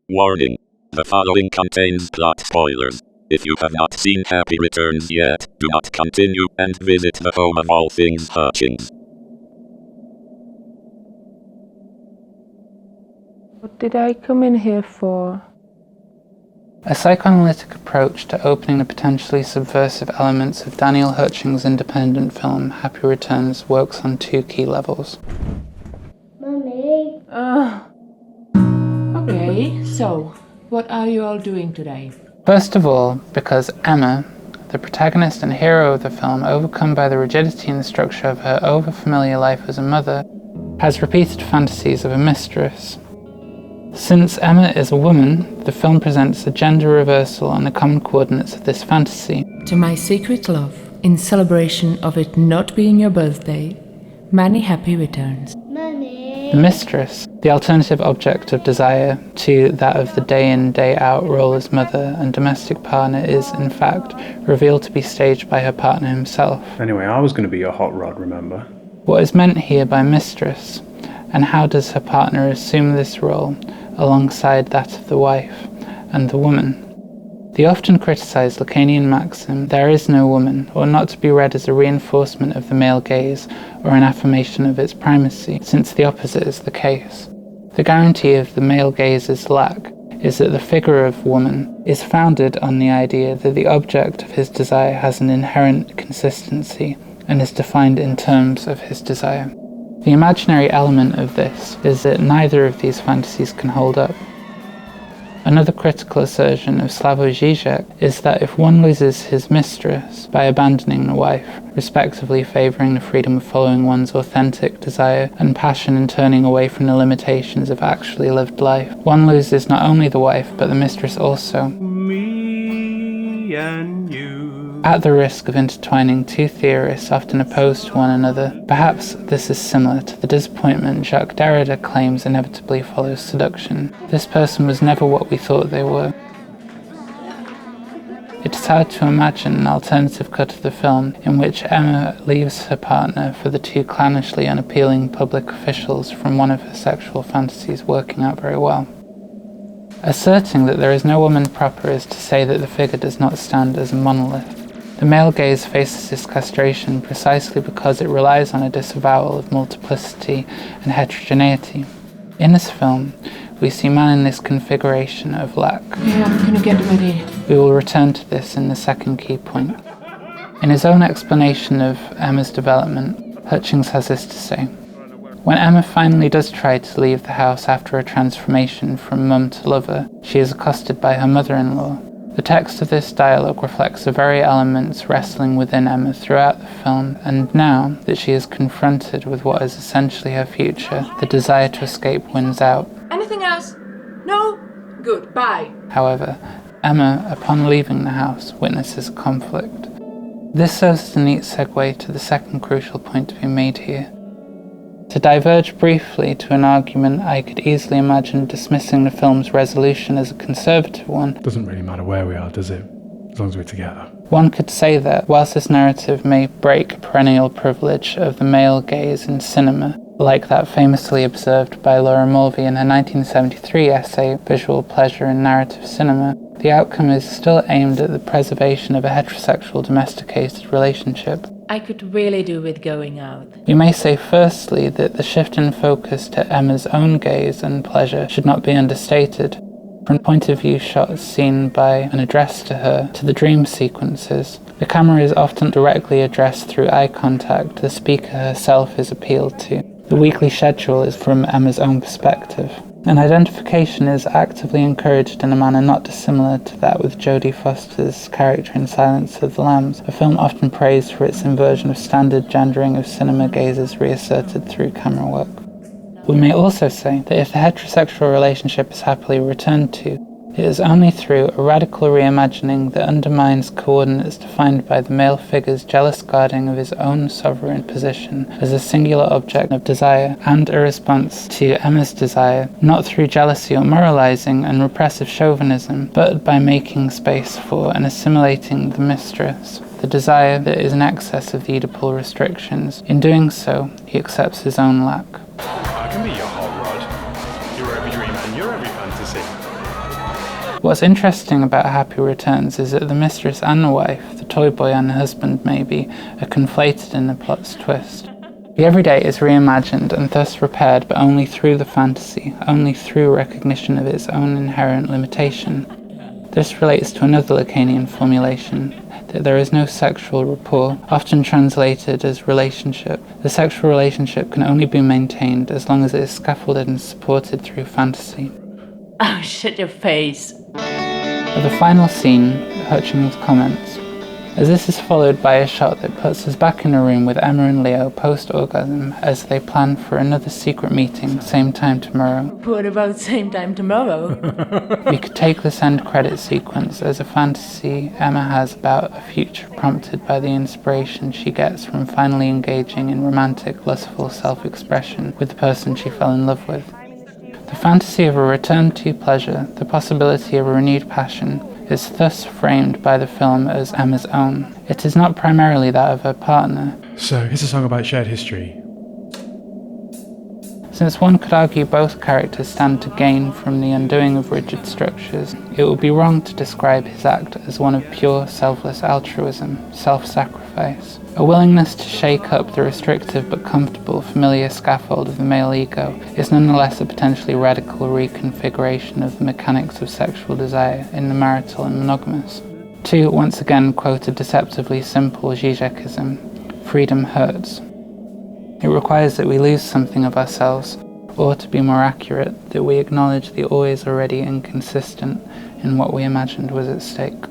Warning. The following contains plot spoilers. If you have not seen Happy Returns yet, do not continue and visit the home of all things Hutchings. What did I come in here for? A psychoanalytic approach to opening the potentially subversive elements of Daniel Hutchings' independent film Happy Returns works on two key levels. Mummy. Okay, so what are you all doing today? First of all, because Emma, the protagonist and hero of the film, overcome by the rigidity and structure of her overfamiliar life as a mother, has repeated fantasies of a mistress. Since Emma is a woman, the film presents a gender reversal on the common coordinates of this fantasy. To my secret love, in celebration of it not being your birthday, many happy returns. Mummy. The mistress, the alternative object of desire to that of the day-in, day-out role as mother and domestic partner, is, in fact, revealed to be staged by her partner himself. Anyway, I was going to be your hot rod, remember? What is meant here by mistress, and how does her partner assume this role alongside that of the wife and the woman? The often criticized Lacanian maxim, "there is no woman," ought not to be read as a reinforcement of the male gaze or an affirmation of its primacy, since the opposite is the case. The guarantee of the male gaze's lack is that the figure of woman is founded on the idea that the object of his desire has an inherent consistency and is defined in terms of his desire. The imaginary element of this is that neither of these fantasies can hold up. Another critical assertion of Slavoj Žižek is that if one loses his mistress by abandoning the wife, respectively favouring the freedom of following one's authentic desire and passion and turning away from the limitations of actually lived life, one loses not only the wife but the mistress also. Me and you. At the risk of intertwining two theorists often opposed to one another, perhaps this is similar to the disappointment Jacques Derrida claims inevitably follows seduction. This person was never what we thought they were. It is hard to imagine an alternative cut of the film in which Emma leaves her partner for the two clownnishly unappealing public officials from one of her sexual fantasies working out very well. Asserting that there is no woman proper is to say that the figure does not stand as a monolith. The male gaze faces this castration precisely because it relies on a disavowal of multiplicity and heterogeneity. In this film, we see man in this configuration of lack. Yeah, I'm gonna get ready. We will return to this in the second key point. In his own explanation of Emma's development, Hutchings has this to say. When Emma finally does try to leave the house after a transformation from mum to lover, she is accosted by her mother-in-law. The text of this dialogue reflects the very elements wrestling within Emma throughout the film, and now that she is confronted with what is essentially her future, the desire to escape wins out. Anything else? No? Good, bye. However, Emma, upon leaving the house, witnesses a conflict. This serves as a neat segue to the second crucial point to be made here. To diverge briefly to an argument I could easily imagine dismissing the film's resolution as a conservative one. Doesn't really matter where we are, does it? As long as we're together. One could say that, whilst this narrative may break perennial privilege of the male gaze in cinema, like that famously observed by Laura Mulvey in her 1973 essay, Visual Pleasure in Narrative Cinema, the outcome is still aimed at the preservation of a heterosexual domesticated relationship. I could really do with going out. We may say firstly that the shift in focus to Emma's own gaze and pleasure should not be understated. From point of view shots seen by and addressed to her to the dream sequences, the camera is often directly addressed through eye contact. The speaker herself is appealed to. The weekly schedule is from Emma's own perspective. And identification is actively encouraged in a manner not dissimilar to that with Jodie Foster's character in Silence of the Lambs, a film often praised for its inversion of standard gendering of cinema gazes reasserted through camera work. We may also say that if the heterosexual relationship is happily returned to, it is only through a radical reimagining that undermines coordinates defined by the male figure's jealous guarding of his own sovereign position as a singular object of desire, and a response to Emma's desire, not through jealousy or moralizing and repressive chauvinism, but by making space for and assimilating the mistress, the desire that is in excess of the Oedipal restrictions. In doing so, he accepts his own lack. I can be your hot rod. You're every dream and you're every fantasy. What's interesting about Happy Returns is that the mistress and the wife, the toy boy and the husband maybe, are conflated in the plot's twist. The everyday is reimagined and thus repaired, but only through the fantasy, only through recognition of its own inherent limitation. This relates to another Lacanian formulation, that there is no sexual rapport, often translated as relationship. The sexual relationship can only be maintained as long as it is scaffolded and supported through fantasy. Oh, shut your face. At the final scene, Hutchings comments, as this is followed by a shot that puts us back in a room with Emma and Leo post-orgasm as they plan for another secret meeting, same time tomorrow. What about same time tomorrow? We could take this end credit sequence as a fantasy Emma has about a future prompted by the inspiration she gets from finally engaging in romantic, lustful self-expression with the person she fell in love with. The fantasy of a return to pleasure, the possibility of a renewed passion, is thus framed by the film as Emma's own. It is not primarily that of her partner. So, it's a song about shared history. Since one could argue both characters stand to gain from the undoing of rigid structures, it would be wrong to describe his act as one of pure selfless altruism, self-sacrifice. A willingness to shake up the restrictive but comfortable familiar scaffold of the male ego is nonetheless a potentially radical reconfiguration of the mechanics of sexual desire in the marital and monogamous. 2 once again quote a deceptively simple Zizekism: freedom hurts. It requires that we lose something of ourselves, or to be more accurate, that we acknowledge the always already inconsistent in what we imagined was at stake.